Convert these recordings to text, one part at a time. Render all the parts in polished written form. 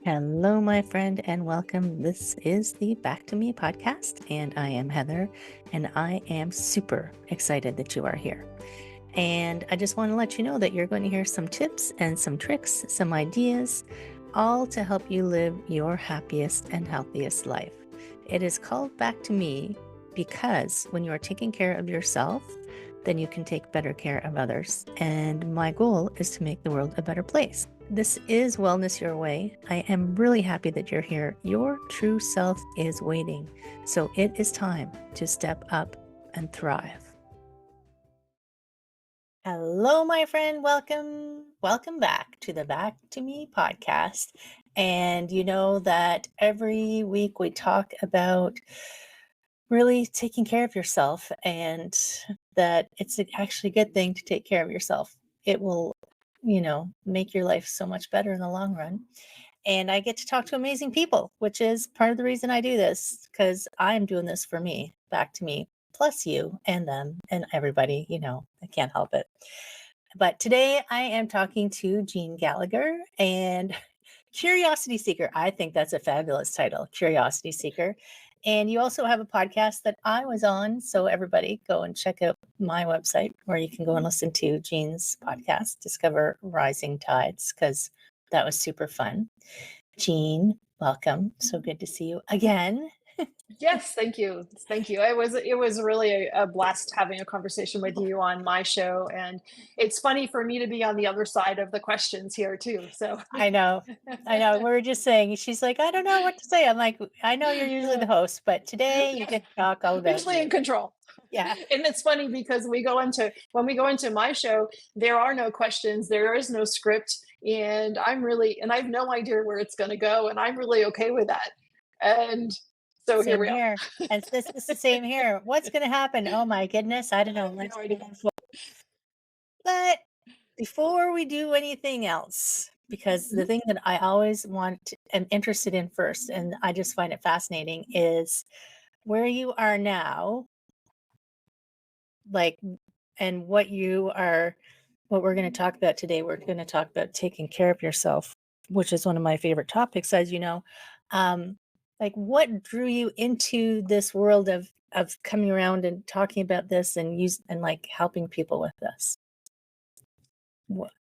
Hello, my friend, and welcome. This is the Back to Me podcast, and I am Heather, and I am super excited that you are here. And I just want to let you know that you're going to hear some tips and some tricks, some ideas, all to help you live your happiest and healthiest life. It is called Back to Me because when you are taking care of yourself, then you can take better care of others. And my goal is to make the world a better place. This is Wellness Your Way. I am really happy that you're here. Your true self is waiting. So it is time to step up and thrive. Hello, my friend. Welcome back to the Back to Me podcast. And you know that every week we talk about really taking care of yourself and that it's actually a good thing to take care of yourself. It will, make your life so much better in the long run. And I get to talk to amazing people, which is part of the reason I do this, because I'm doing this for me, back to me, plus you and them and everybody, I can't help it. But today I am talking to Jeanne Gallagher and Curiosity Seeker. I think that's a fabulous title, Curiosity Seeker. And you also have a podcast that I was on. So everybody go and check out my website where you can go and listen to Jeanne's podcast, Discover Rising Tides, because that was super fun. Jeanne, welcome. So good to see you again. Yes, thank you. Thank you. It was really a blast having a conversation with you on my show. And it's funny for me to be on the other side of the questions here too. So I know. We were just saying, she's like, I don't know what to say. I'm like, I know you're usually the host, but today you get to talk all about usually in you. control. Yeah. And it's funny because when we go into my show, there are no questions, there is no script, and I have no idea where it's going to go, and I'm really okay with that. And so here Same we are. here. And this is the same here. What's going to happen? Oh my goodness. I don't know. No Let's idea. But before we do anything else, because the thing that I always am interested in first, and I just find it fascinating, is where you are now, like, and what we're going to talk about today. We're going to talk about taking care of yourself, which is one of my favorite topics, as you know. Um, like, what drew you into this world of coming around and talking about this and like helping people with this?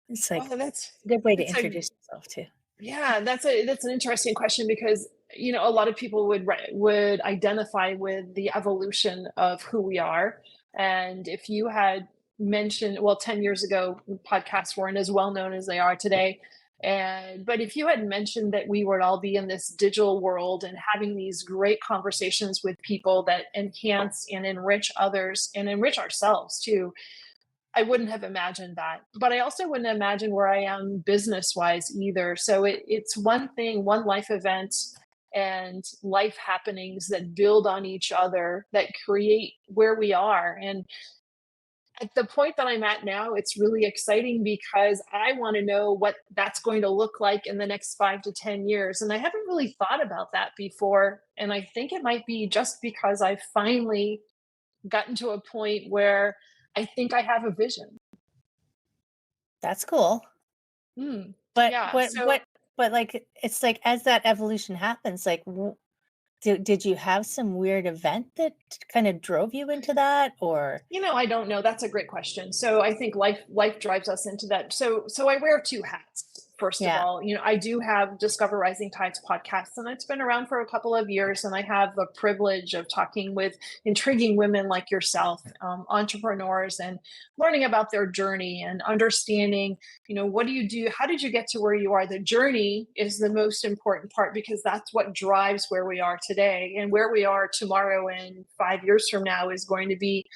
It's like Oh, that's a good way to that's a introduce yourself too. Yeah, that's an interesting question because a lot of people would identify with the evolution of who we are, and if you had mentioned, well, 10 years ago, podcasts weren't as well known as they are today, and but if you had mentioned that we would all be in this digital world and having these great conversations with people that enhance and enrich others and enrich ourselves too, I wouldn't have imagined that. But I also wouldn't imagine where I am business wise either. So it's one thing, one life event and life happenings that build on each other that create where we are. And at the point that I'm at now, it's really exciting because I want to know what that's going to look like in the next 5 to 10 years. And I haven't really thought about that before. And I think it might be just because I've finally gotten to a point where I think I have a vision. That's cool. But Yeah. but like it's like as that evolution happens, like did you have some weird event that kind of drove you into that, or I don't know. That's a great question. So I think life drives us into that. So I wear two hats. First of yeah, all, I do have Discover Rising Tides podcast, and it's been around for a couple of years. And I have the privilege of talking with intriguing women like yourself, entrepreneurs, and learning about their journey and understanding, what do you do? How did you get to where you are? The journey is the most important part because that's what drives where we are today, and where we are tomorrow and 5 years from now is going to be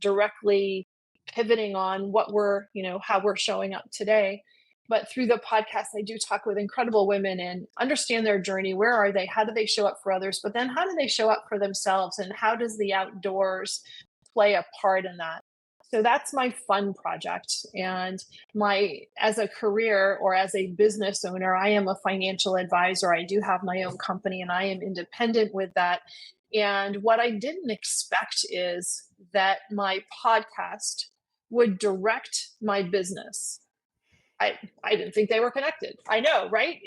directly pivoting on how we're showing up today. But through the podcast, I do talk with incredible women and understand their journey. Where are they? How do they show up for others? But then how do they show up for themselves? And how does the outdoors play a part in that? So that's my fun project. And as a career or as a business owner, I am a financial advisor. I do have my own company and I am independent with that. And what I didn't expect is that my podcast would direct my business. I didn't think they were connected. I know, right?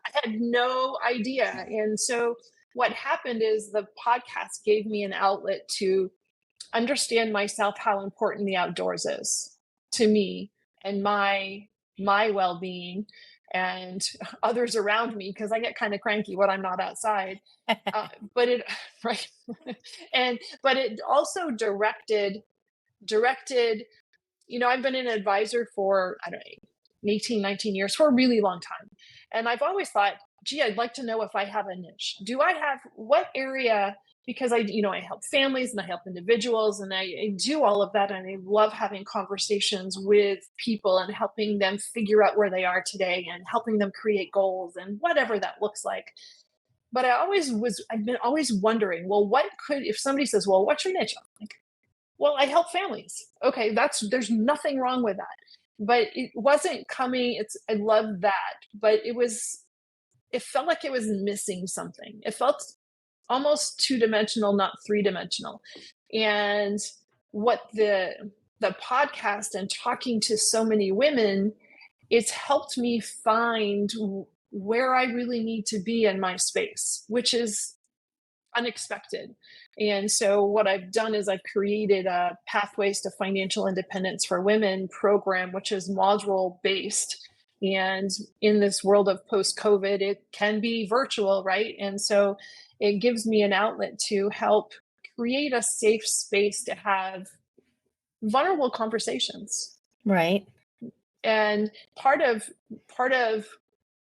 I had no idea. And so what happened is the podcast gave me an outlet to understand myself, how important the outdoors is to me and my well-being and others around me, because I get kind of cranky when I'm not outside. But it right. And but it also directed, I've been an advisor for, I don't know, 18, 19 years, for a really long time. And I've always thought, gee, I'd like to know if I have a niche. Do I have what area? Because I help families and I help individuals and I do all of that. And I love having conversations with people and helping them figure out where they are today and helping them create goals and whatever that looks like. But I've been always wondering, well, if somebody says, well, what's your niche? I'm like, well, I help families. Okay, there's nothing wrong with that. But it wasn't coming. I love that, but it felt like it was missing something. It felt almost two-dimensional, not three-dimensional. And what the podcast and talking to so many women, it's helped me find where I really need to be in my space, which is unexpected. And so what I've done is I've created a Pathways to Financial Independence for Women program, which is module based. And in this world of post-COVID, it can be virtual, right? And so it gives me an outlet to help create a safe space to have vulnerable conversations. Right. And part of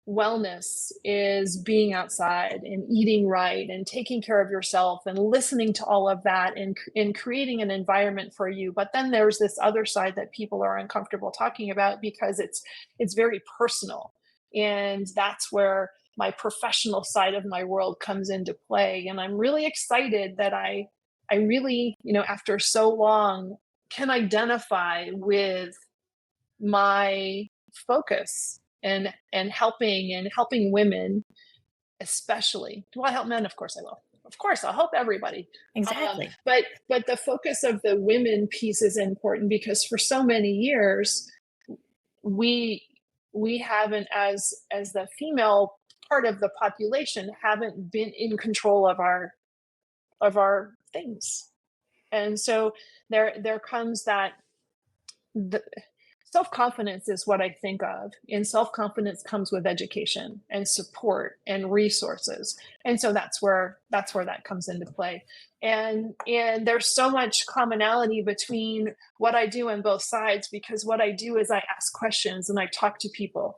wellness is being outside and eating right and taking care of yourself and listening to all of that and creating an environment for you. But then there's this other side that people are uncomfortable talking about because it's very personal. And that's where my professional side of my world comes into play. And I'm really excited that I really, after so long, can identify with my focus and helping women, especially. Do I help men? Of course I will. Of course I'll help everybody. Exactly. But the focus of the women piece is important because for so many years we haven't, as the female part of the population, haven't been in control of our things. And so there comes that the self-confidence is what I think of. And self-confidence comes with education and support and resources. And so that's where that comes into play. And there's so much commonality between what I do on both sides, because what I do is I ask questions and I talk to people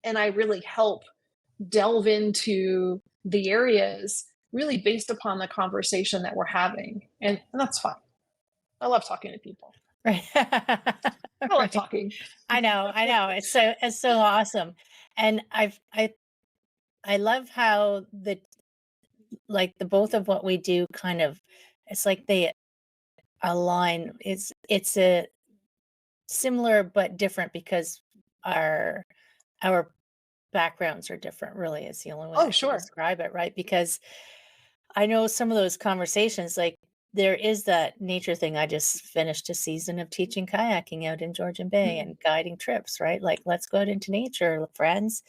and I really help delve into the areas really based upon the conversation that we're having. And that's fun. I love talking to people. Right. I love Right. talking. I know. It's so awesome. And I love how the both of what we do kind of, it's like they align. It's a similar but different because our our backgrounds are different, really, is the only way Oh, I can sure. describe it, right? Because I know some of those conversations, like there is that nature thing. I just finished a season of teaching kayaking out in Georgian Bay and guiding trips, right? Like, let's go out into nature, friends.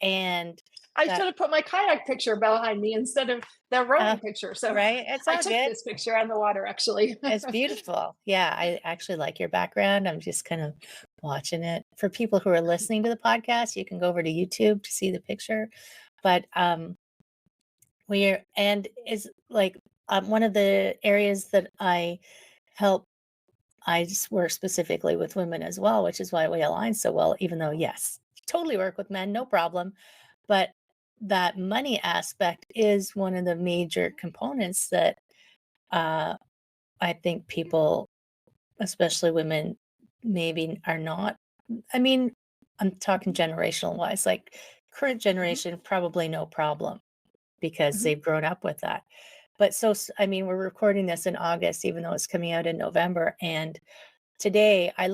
And I that, should have put my kayak picture behind me instead of the rowing picture. So right? It's I all took good. this picture on the water, actually. It's beautiful. Yeah, I actually like your background. I'm just kind of watching it. For people who are listening to the podcast, you can go over to YouTube to see the picture. But and is like one of the areas that help, I just work specifically with women as well, which is why we align so well, even though, yes, totally work with men, no problem. But that money aspect is one of the major components that uh, I think people, especially women, maybe are not. I mean, I'm talking generational wise, like current Mhm, generation, probably no problem because mhm. they've grown up with that. But I mean, we're recording this in August, even though it's coming out in November. And today I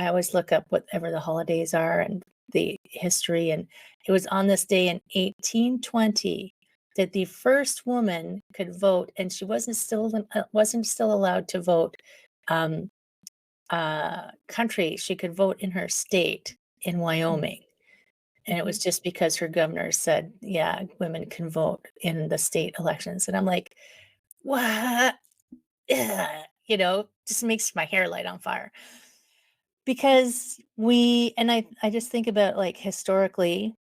always look up whatever the holidays are and the history. And it was on this day in 1820 that the first woman could vote, and she wasn't still allowed to vote. Um, country, she could vote in her state in Mhm, Wyoming. And it was mhm. just because her governor said, yeah, women can vote in the state elections. And I'm like, what? Ugh, just makes my hair light on fire. Because I just think about like historically,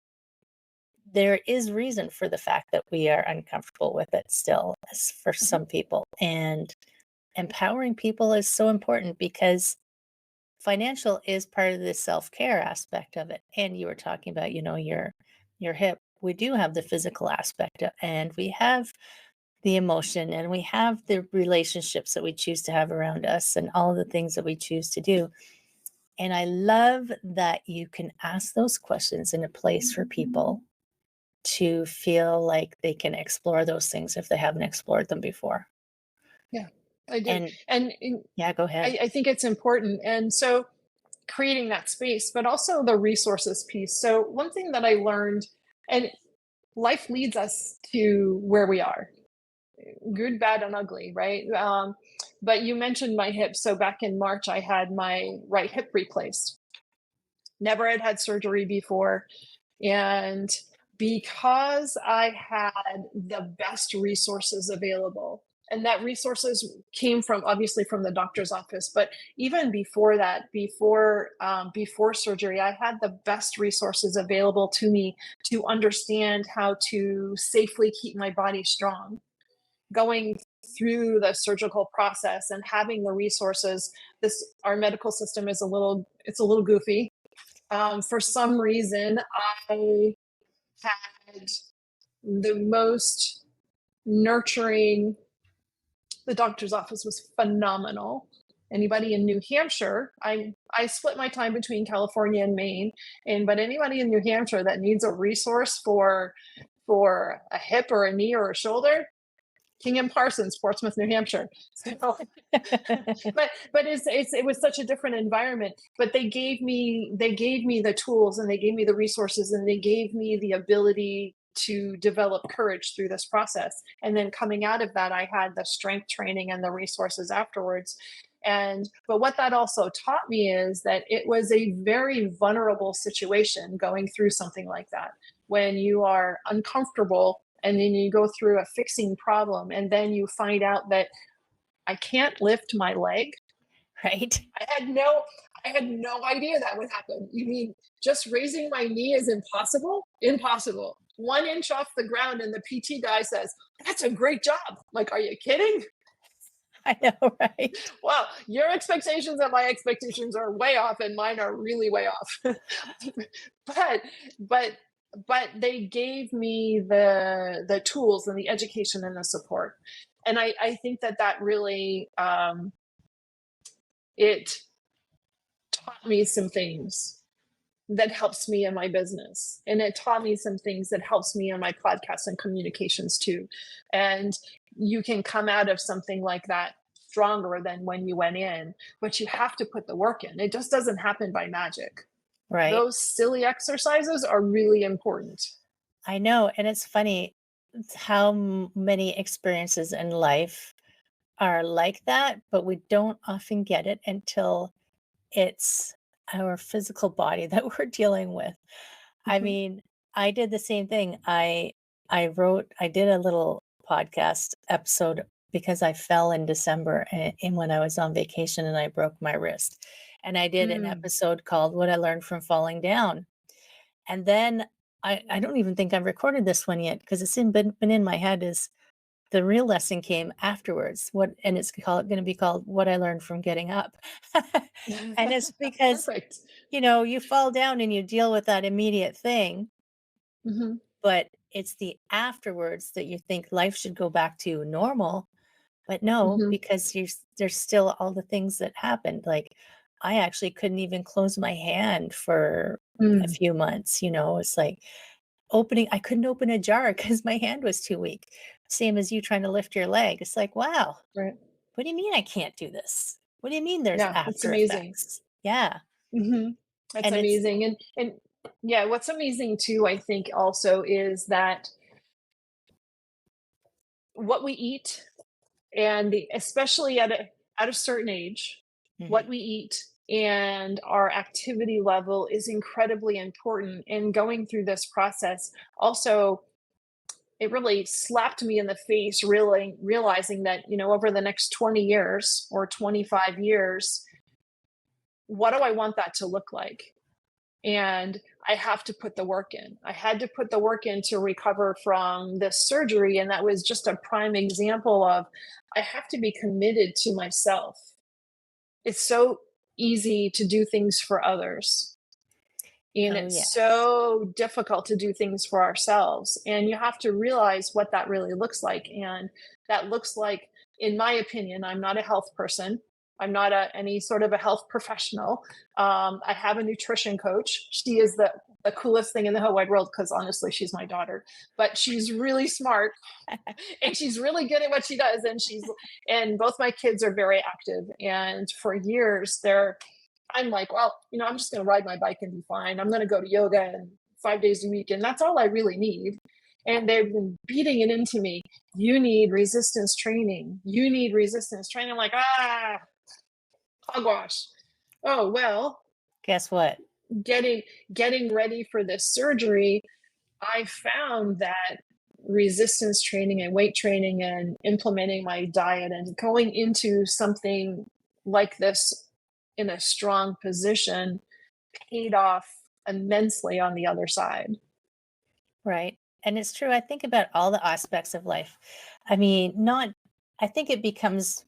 there is reason for the fact that we are uncomfortable with it still as for Mhm. some people. And empowering people is so important because financial is part of the self-care aspect of it. And you were talking about, your hip. We do have the physical aspect and we have the emotion and we have the relationships that we choose to have around us and all the things that we choose to do. And I love that you can ask those questions in a place for people to feel like they can explore those things if they haven't explored them before. Yeah, I do. And And yeah, go ahead. I think it's important. And so creating that space, but also the resources piece. So one thing that I learned, and life leads us to where we are, good, bad, and ugly, right? But you mentioned my hip. So back in March, I had my right hip replaced. Never had surgery before. And because I had the best resources available, and that resources came from obviously from the doctor's office, but even before that, before surgery, I had the best resources available to me to understand how to safely keep my body strong. Going through the surgical process and having the resources, this our medical system is a little goofy. For some reason, I had the most nurturing. The doctor's office was phenomenal. Anybody in New Hampshire, I split my time between California and Maine, but anybody in New Hampshire that needs a resource for a hip or a knee or a shoulder, King and Parsons, Portsmouth, New Hampshire. So, but it was such a different environment. But they gave me the tools and they gave me the resources and they gave me the ability to develop courage through this process. And then coming out of that, I had the strength training and the resources afterwards. But what that also taught me is that it was a very vulnerable situation going through something like that. When you are uncomfortable and then you go through a fixing problem and then you find out that I can't lift my leg. Right? I had no I had no idea that would happen. You mean just raising my knee is impossible? Impossible. 1 inch off the ground and the PT guy says, "That's a great job." Like, are you kidding? I know, right? Well, your expectations and my expectations are way off and mine are really way off. but but but they gave me the tools and the education and the support. And I think that that really it taught me some things that helps me in my business, and it taught me some things that helps me in my podcast and communications too. And you can come out of something like that stronger than when you went in, but you have to put the work in. It just doesn't happen by magic. Right. Those silly exercises are really important. I know, and it's funny how many experiences in life are like that, but we don't often get it until it's our physical body that we're dealing with. I Mhm. mean, I did the same thing. I did a little podcast episode because I fell in December and when I was on vacation and I broke my wrist. And I did an Mm. episode called What I Learned from Falling Down. And then I don't even think I've recorded this one yet because been in my head is the real lesson came afterwards. What and it's called gonna be called What I Learned from Getting Up. And it's because, Perfect. you fall down and you deal with that immediate thing, Mhm. but it's the afterwards that you think life should go back to normal, but no, Mhm. because there's still all the things that happened. Like, I actually couldn't even close my hand for a Mm. few months, it's like I couldn't open a jar because my hand was too weak. Same as you trying to lift your leg. It's like, wow, Right. what do you mean I can't do this? What do you mean there's Yeah, it's after amazing. effects? Yeah. Mhm. That's And it's amazing. And yeah, what's amazing too, I think also is that what we eat, and especially at a certain age, Mhm. what we eat and our activity level is incredibly important. And going through this process also, it really slapped me in the face, really realizing that, over the next 20 years or 25 years, what do I want that to look like? And I have to put the work in. I had to put the work in to recover from this surgery. And that was just a prime example of I have to be committed to myself. It's so easy to do things for others. And Oh, it's yes. so difficult to do things for ourselves. And you have to realize what that really looks like. And that looks like, in my opinion, I'm not a health person. I'm not any sort of a health professional. I have a nutrition coach. She is the coolest thing in the whole wide world because honestly, she's my daughter. But she's really smart and she's really good at what she does. And both my kids are very active. And for years, I'm like, well, I'm just going to ride my bike and be fine. I'm going to go to yoga and 5 days a week, and that's all I really need. And they've been beating it into me. You need resistance training. You need resistance training. I'm like, hogwash. Oh well, Guess what? getting getting ready for this surgery, I found that resistance training and weight training and implementing my diet and going into something like this in a strong position paid off immensely on the other side. Right. And it's true. I think about all the aspects of life. I mean, not, I think it becomes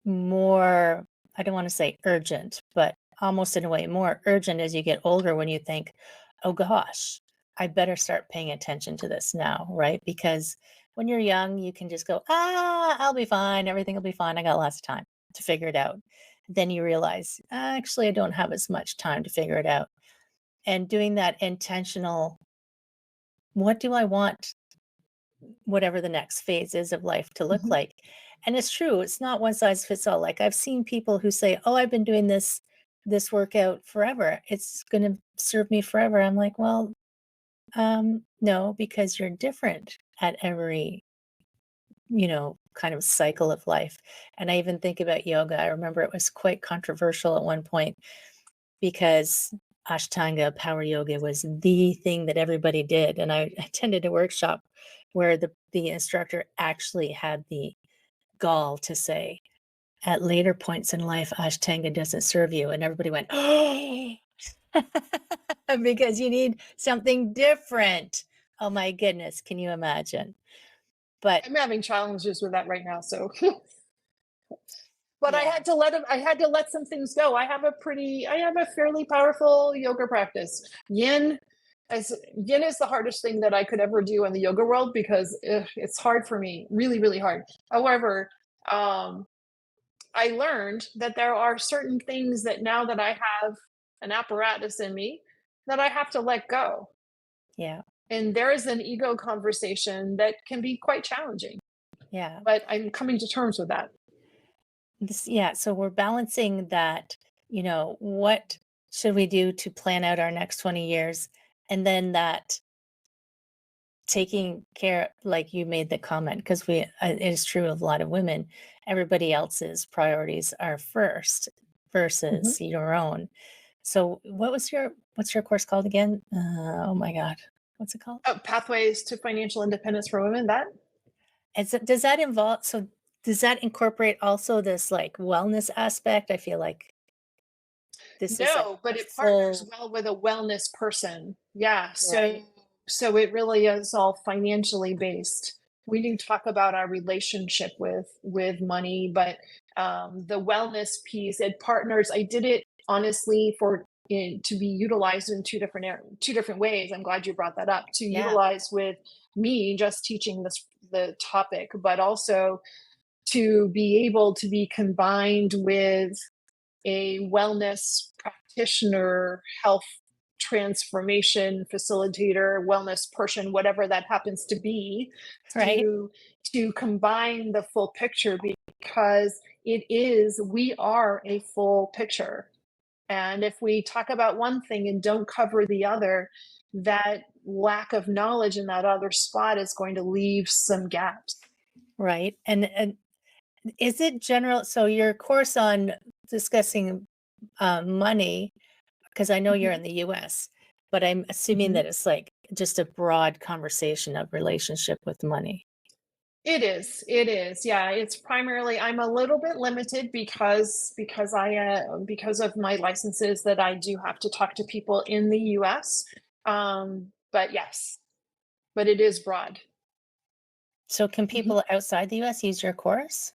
more, I don't want to say urgent, but almost in a way more urgent as you get older when you think, oh gosh, I better start paying attention to this now, right? Because when you're young, you can just go, I'll be fine. Everything will be fine. I got lots of time to figure it out. Then you realize, actually, I don't have as much time to figure it out. And doing that intentional, what do I want whatever the next phase is of life to look Mhm. like. And it's true, it's not one size fits all. Like I've seen people who say, "Oh, I've been doing this workout forever. It's going to serve me forever." I'm like, "Well, no, because you're different at every, kind of cycle of life." And I even think about yoga. I remember it was quite controversial at one point because Ashtanga power yoga was the thing that everybody did. And I attended a workshop where the instructor actually had the gall to say, at later points in life, Ashtanga doesn't serve you. And everybody went, oh, because you need something different. Oh my goodness. Can you imagine? But I'm having challenges with that right now. So, but I yeah, had to let some things go. I have a fairly powerful yoga practice. Yin is the hardest thing that I could ever do in the yoga world because it's hard for me, really, really hard. However, um, I learned that there are certain things that now that I have an apparatus in me that I have to let go. yeah, And there is an ego conversation that can be quite challenging, yeah. but I'm coming to terms with that. Yeah. So we're balancing that, what should we do to plan out our next 20 years? And then that taking care, like you made the comment, because it is true of a lot of women, everybody else's priorities are first Mhm. versus your own. So what's your course called again? Oh my God. What's it called? Pathways to financial independence for women. That Does that involve, so does that incorporate also this like wellness aspect? I feel like this is no, a but it partners full, well with a wellness person. Yeah, right. so it really is all financially based. We do talk about our relationship with money, but the wellness piece, it partners. I did it honestly to be utilized in two different ways. I'm glad you brought that up. To Yeah. utilize with me just teaching the topic, but also to be able to be combined with a wellness practitioner, health transformation facilitator, wellness person, whatever that happens to be, Right. to combine the full picture because we are a full picture. And if we talk about one thing and don't cover the other, that lack of knowledge in that other spot is going to leave some gaps. Right. And is it general? So your course on discussing money, because I know you're Mhm, in the US, but I'm assuming mhm. that it's like just a broad conversation of relationship with money. It is, yeah, it's primarily I'm a little bit limited because of my licenses that I do have to talk to people in the US, but yes, but it is broad. So can Mhm. people outside the US use your course?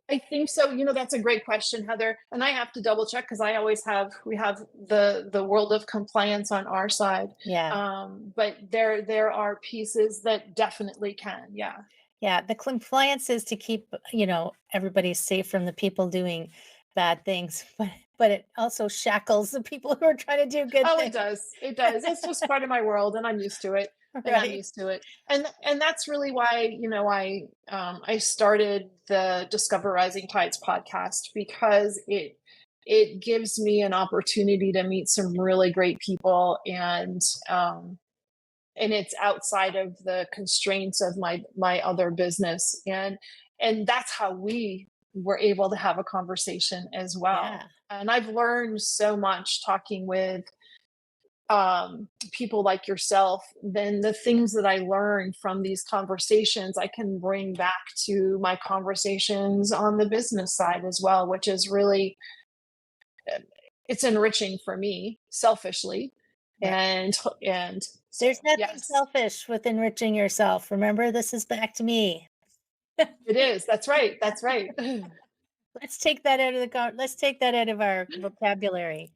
I think so. That's a great question, Heather. And I have to double check because we have the world of compliance on our side. Yeah. But there are pieces that definitely can. Yeah. Yeah, the compliance is to keep, everybody safe from the people doing bad things, but it also shackles the people who are trying to do good Oh, it things. does. It does. It's just part of my world, and I'm used to it. And I'm Right? used to it. And that's really why I started the Discover Rising Tides podcast because it gives me an opportunity to meet some really great people and it's outside of the constraints of my other business and that's how we were able to have a conversation as well. Yeah. And I've learned so much talking with people like yourself. Then the things that I learned from these conversations I can bring back to my conversations on the business side as well, which is really it's enriching for me selfishly. Right. And so There's nothing yes. selfish with enriching yourself. Remember, this is back to me. It is. That's right. That's right. Let's take that out of our vocabulary.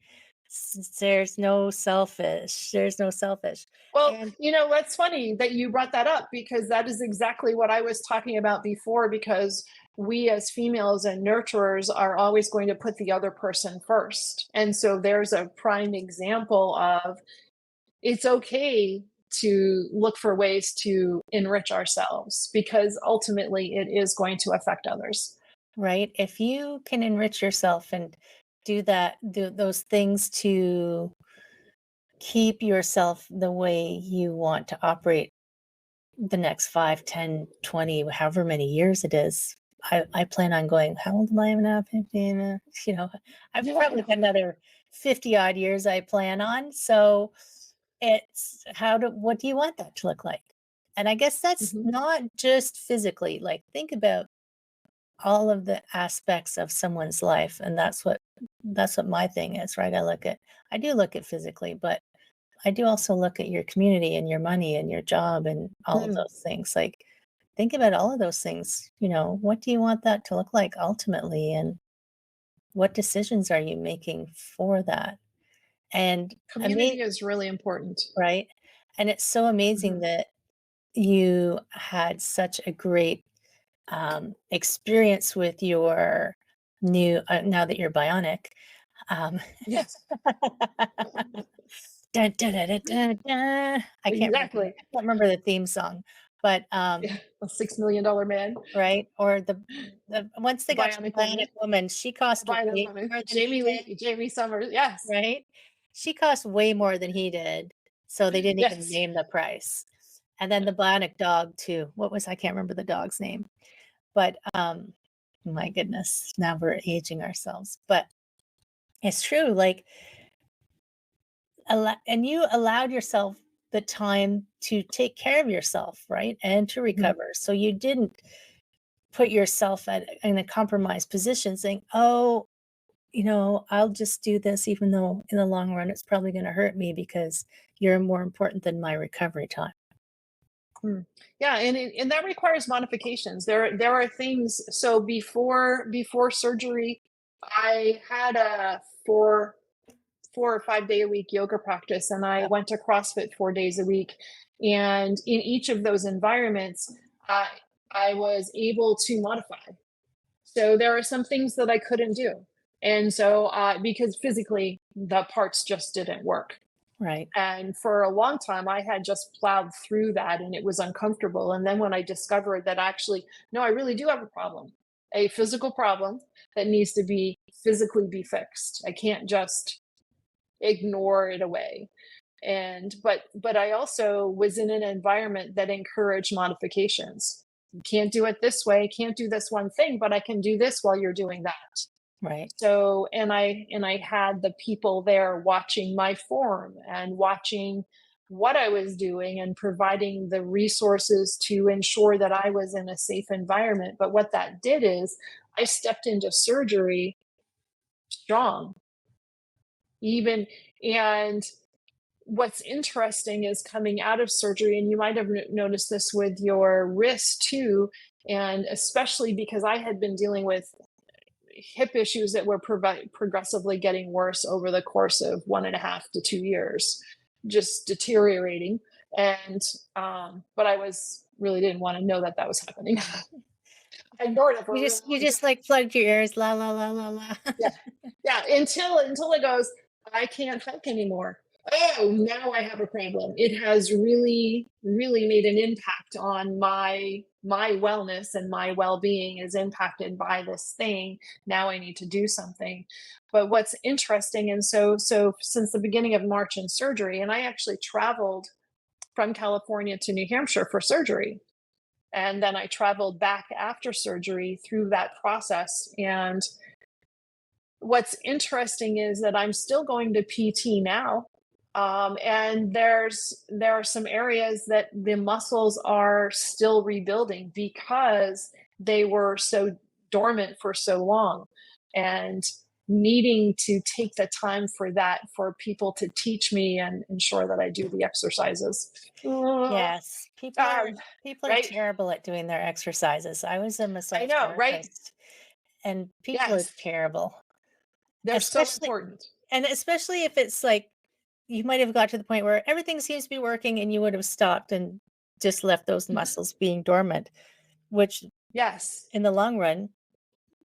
There's no selfish. There's no selfish. Well, And that's funny that you brought that up because that is exactly what I was talking about before. Because we as females and nurturers are always going to put the other person first. And so there's a prime example of it's okay to look for ways to enrich ourselves because ultimately it is going to affect others. right, if you can enrich yourself and do those things to keep yourself the way you want to operate the next 5, 10, 20, however many years it is. I plan on going, how old am I now? 15, I've probably got another 50 odd years I plan on. So it's what do you want that to look like? And I guess that's Mhm. not just physically, like think about all of the aspects of someone's life. And that's what my thing is, right? I do look at physically, but I do also look at your community and your money and your job and all of Mm. those things. Like, think about all of those things. What do you want that to look like ultimately? And what decisions are you making for that? And Community is really important. right? And it's so amazing Mhm. that you had such a great experience with your now that you're bionic. Um, Yes, dun, dun, dun, dun, dun, dun. exactly. I can't remember the theme song, but Yeah, a $6 million man, right, or the once they got to the bionic Bionic woman, Woman, she cost bionic way woman, more than he Jamie did, Lee, Jamie Summers. Yes, right? She cost way more than he did, so they didn't even yes. name the price. And then the Bionic dog too. I can't remember the dog's name, but, my goodness, now we're aging ourselves, but it's true, like, and you allowed yourself the time to take care of yourself, right? And to Mhm. recover. So you didn't put yourself in a compromised position saying, "Oh, I'll just do this even though in the long run it's probably going to hurt me because you're more important than my recovery time." Mm. Yeah, and that requires modifications. There are things. So before surgery, I had a 4 or 5 day a week yoga practice, and I Yeah, went to CrossFit 4 days a week. And in each of those environments, I I was able to modify. So there are some things that I couldn't do, and so because physically the parts just didn't work. right, And for a long time, I had just plowed through that and it was uncomfortable. And then when I discovered that actually, no, I really do have a physical problem that needs to be physically be fixed. I can't just ignore it away. And but I also was in an environment that encouraged modifications. you can't do it this way, can't do this one thing, but I can do this while you're doing that. Right. So, and I had the people there watching my form and watching what I was doing and providing the resources to ensure that I was in a safe environment. But what that did is I stepped into surgery strong, even. And what's interesting is coming out of surgery, and you might have noticed this with your wrist too, and especially because I had been dealing with hip issues that were progressively getting worse over the course of 1.5 to 2 years, just deteriorating. And but I was really didn't want to know that that was happening. I ignored it for a really You long just time. like plugged your ears, la la la la la. Yeah, yeah. Until it goes, I can't hike anymore. Oh, now I have a problem. It has really, really made an impact on my wellness, and my well-being is impacted by this thing. Now I need to do something. But what's interesting, and so since the beginning of March in surgery, and I actually traveled from California to New Hampshire for surgery. And then I traveled back after surgery through that process. And what's interesting is that I'm still going to PT now. And there are some areas that the muscles are still rebuilding because they were so dormant for so long, and needing to take the time for that, for people to teach me and ensure that I do the exercises. Yes, Um, people are right? terrible at doing their exercises. I was a I massage know, right? therapist, and people are Yes, terrible, they're so especially important. especially if it's like you might have got to the point where everything seems to be working and you would have stopped and just left those Mhm. muscles being dormant, which Yes. in the long run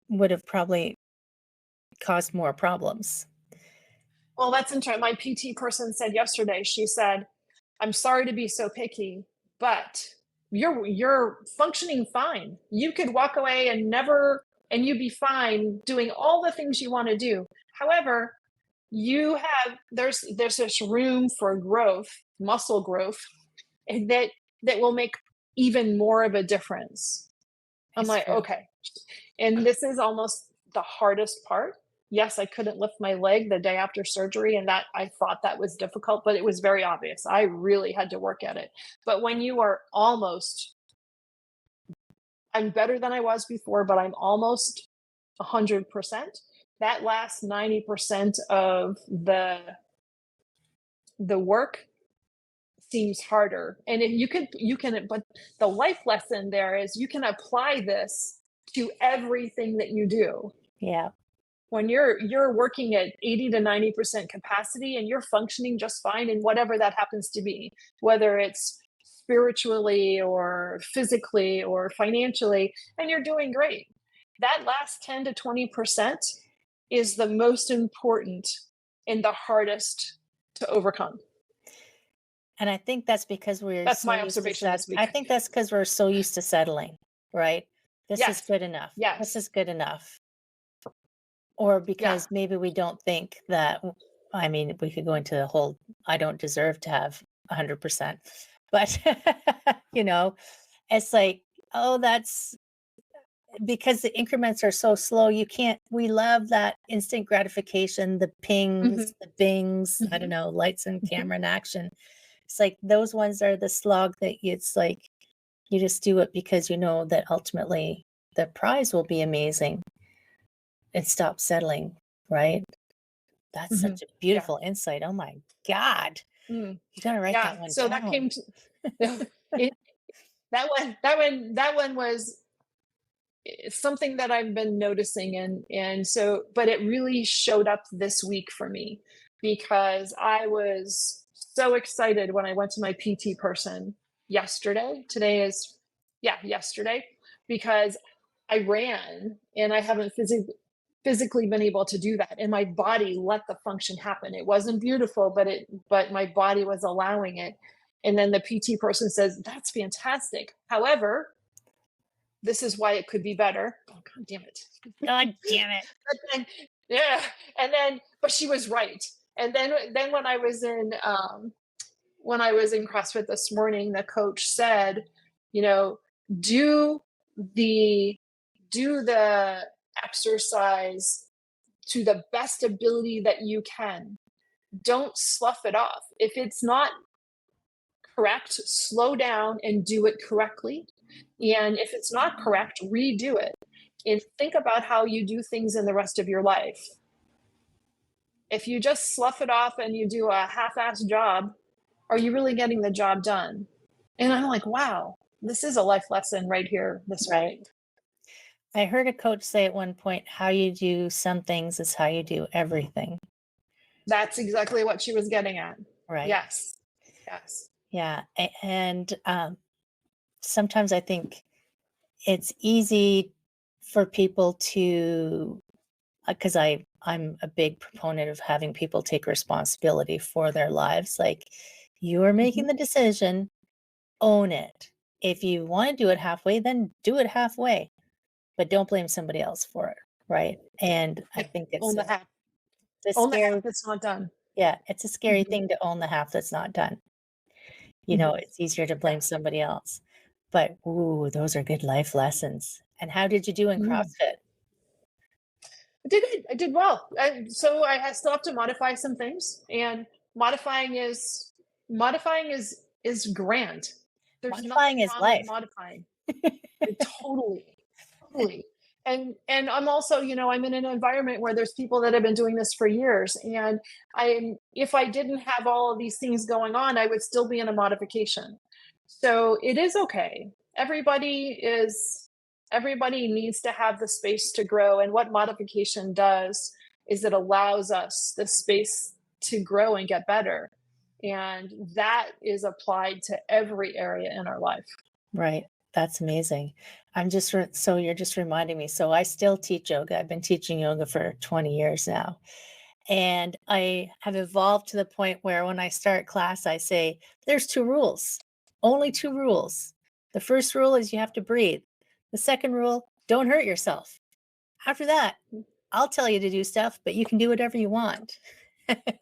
would have probably caused more problems. Well, that's interesting. My PT person said yesterday, she said, I'm sorry to be so picky, but you're functioning fine. You could walk away and never and you'd be fine doing all the things you want to do. However, you have there's this room for growth, muscle growth, and that will make even more of a difference. I'm It's like, true. okay. And this is almost the hardest part. Yes, I couldn't lift my leg the day after surgery, and that I thought that was difficult, but it was very obvious. I really had to work at it. But when you are almost, I'm better than I was before, but I'm almost 100%. That last 90% of the work seems harder. And if you can, but the life lesson there is you can apply this to everything that you do. Yeah. When you're working at 80 to 90% capacity and you're functioning just fine in whatever that happens to be, whether it's spiritually or physically or financially, and you're doing great. That last 10 to 20% is the most important and the hardest to overcome. And I think that's because we're That's so my used to observation set this week. I think that's because 'cause we're so used to settling, right? This is Yes. good enough. This Yes. is good enough. Or Yeah. because maybe we don't think that I mean, we could go into the whole I don't deserve to have 100%. But, you know, it's like, oh, that's because the increments are so slow, you can't we love that instant gratification, the Mhm. pings, the bings, I don't Mhm. know, lights and Mhm. camera and action. It's like those ones are the slog that it's like you just do it because you know that ultimately the prize will be amazing and stop settling, right? That's Mhm. such a Yeah. beautiful insight. Oh my God. Mm. You gotta write Yeah. that one So that down. came to it, that one was something that I've been noticing, and so but it really showed up this week for me because I was so excited when I went to my PT person yesterday. Today is yeah, yesterday, because I ran and I haven't physically been able to do that, and my body let the function happen. It wasn't beautiful, but my body was allowing it. And then the PT person says, "That's fantastic. However, this is why it could be better." Oh, God damn it. God damn it. But then, yeah. And then, but she was right. And then when I was in CrossFit this morning, the coach said, you know, Do the do the exercise to the best ability that you can. Don't slough it off. If it's not correct, slow down and do it correctly. And if it's not correct, redo it. And think about how you do things in the rest of your life. If you just slough it off and you do a half-assed job, are you really getting the job done? And I'm like, wow, this is a life lesson right here this Right. morning. I heard a coach say at one point, how you do some things is how you do everything. That's exactly what she was getting at. Right. Yes. Yes. Yeah. And sometimes I think it's easy for people to, because I'm a big proponent of having people take responsibility for their lives. Like, you are Mhm. making the decision, own it. If you want to do it halfway, then do it halfway, but don't blame somebody else for it. Right. And I Yeah. think Own the half. it's a Own the half scary, that's not done. yeah, it's a scary Mhm. thing to own the half that's not done. Mhm. It's easier to Yeah. blame somebody else. But ooh, those are good life lessons. And how did you do in Mm. CrossFit? I did good. I did well. So still have to modify some things, and modifying is modifying is grand. There's Modifying nothing is wrong with life. modifying. Totally, totally. And I'm also, I'm in an environment where there's people that have been doing this for years, and if I didn't have all of these things going on, I would still be in a modification. So it is okay. Everybody needs to have the space to grow, and what modification does is it allows us the space to grow and get better. And that is applied to every area in our life. Right. That's amazing. So you're just reminding me. So I still teach yoga. I've been teaching yoga for 20 years now. And I have evolved to the point where when I start class, I say, there's two rules, only two rules. The first rule is you have to breathe. The second rule, don't hurt yourself. After that, I'll tell you to do stuff, but you can do whatever you want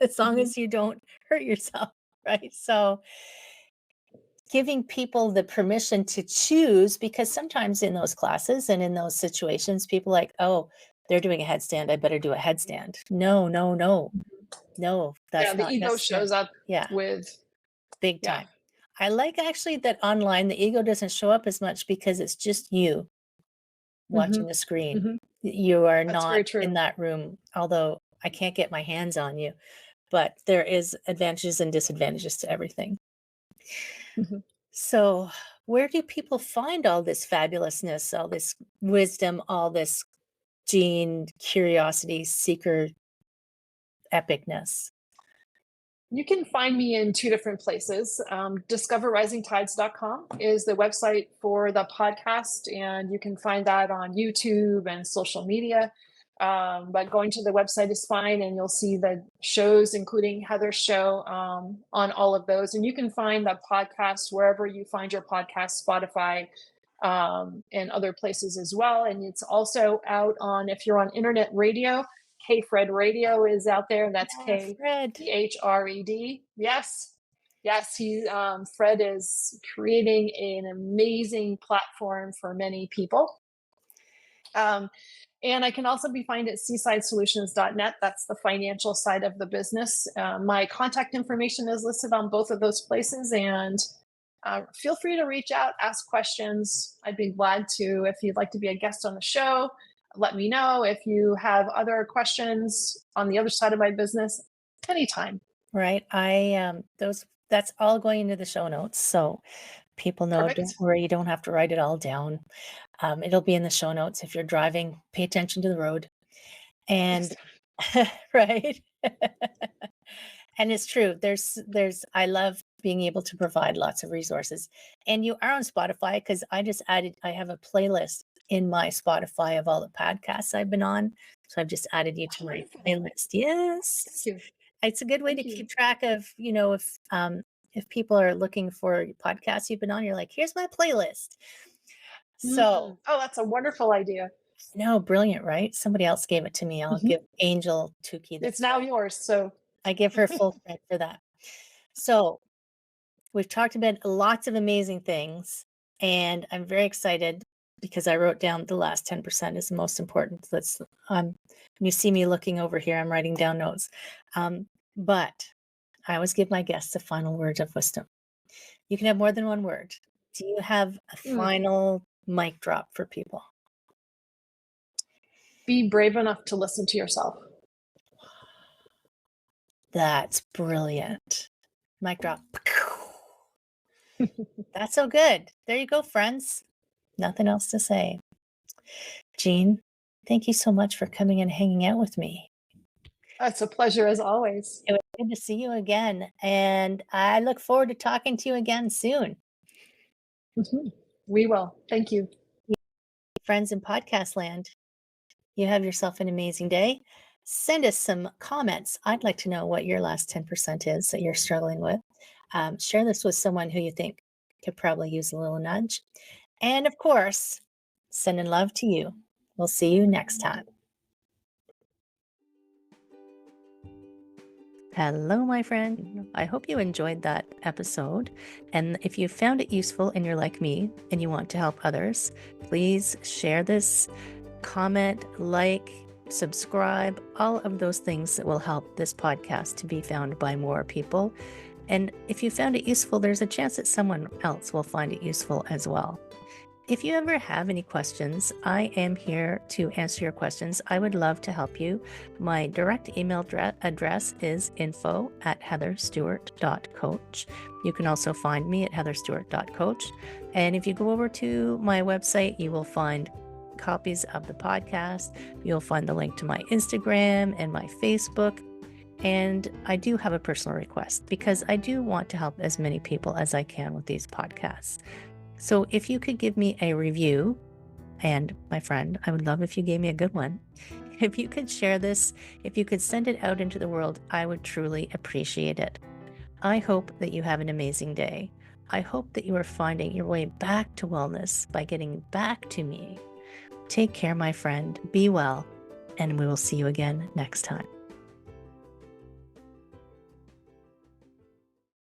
as long Mhm. as you don't hurt yourself. Right. So giving people the permission to choose, because sometimes in those classes and in those situations, people like, oh, they're doing a headstand. I better do a headstand. No, no, no, no, Yeah, that's the not ego necessary. shows up Yeah, with, big yeah. time. I like actually that online the ego doesn't show up as much because it's just you Mhm. watching the screen. Mhm. You are That's not very true. in that room, although I can't get my hands on you, but there is advantages and disadvantages to everything. Mhm. So, where do people find all this fabulousness, all this wisdom, all this gene curiosity seeker epicness? You can find me in two different places. DiscoverRisingTides.com is the website for the podcast, and you can find that on YouTube and social media. But going to the website is fine, and you'll see the shows, including Heather's show, on all of those. And you can find the podcast wherever you find your podcast, Spotify, and other places as well. And it's also out on, if you're on internet radio, K Fred Radio is out there. That's Yeah, Fred. KFRED. Yes. Yes, Fred is creating an amazing platform for many people. Um, and I can also be found at seasidesolutions.net. That's the financial side of the business. My contact information is listed on both of those places. And feel free to reach out, ask questions. I'd be glad to. If you'd like to be a guest on the show, let me know. If you have other questions on the other side of my business, anytime. Right. That's all going into the show notes. So people know, don't Perfect. worry, you don't have to write it all down. It'll be in the show notes. If you're driving, pay attention to the road. Yes. And right. And it's true. I love being able to provide lots of resources. And you are on Spotify because I have a playlist in my Spotify of all the podcasts I've been on. So I've just added you to my Wonderful. playlist. Thank Yes. you. It's a good way to Thank you. keep track of, if people are looking for podcasts you've been on, you're like, here's my playlist. So Oh, that's a wonderful idea. no, brilliant, right? Somebody else gave it to me. I'll Mhm. give Angel Tukey It's this now one. yours. So, I give her full credit for that. So we've talked about lots of amazing things. And I'm very excited because I wrote down the last 10% is the most important. When you see me looking over here, I'm writing down notes. But I always give my guests a final word of wisdom. You can have more than one word. Do you have a Mm. final mic drop for people? Be brave enough to listen to yourself. That's brilliant. Mic drop. That's so good. There you go, friends. Nothing else to say. Jeanne, thank you so much for coming and hanging out with me. It's a pleasure as always. It was good to see you again, and I look forward to talking to you again soon. Mhm. We will. Thank you. Friends in podcast land, you have yourself an amazing day. Send us some comments. I'd like to know what your last 10% is that you're struggling with. Share this with someone who you think could probably use a little nudge. And of course, sending love to you. We'll see you next time. Hello, my friend. I hope you enjoyed that episode. And if you found it useful and you're like me and you want to help others, please share this, comment, like, subscribe, all of those things that will help this podcast to be found by more people. And if you found it useful, there's a chance that someone else will find it useful as well. If you ever have any questions, I am here to answer your questions. I would love to help you. My direct email address is info@heatherstewart.coach. You can also find me at heatherstewart.coach. And if you go over to my website, you will find copies of the podcast. You'll find the link to my Instagram and my Facebook. And I do have a personal request because I do want to help as many people as I can with these podcasts. So if you could give me a review, and my friend, I would love if you gave me a good one. If you could share this, if you could send it out into the world, I would truly appreciate it. I hope that you have an amazing day. I hope that you are finding your way back to wellness by getting back to me. Take care, my friend. Be well, and we will see you again next time.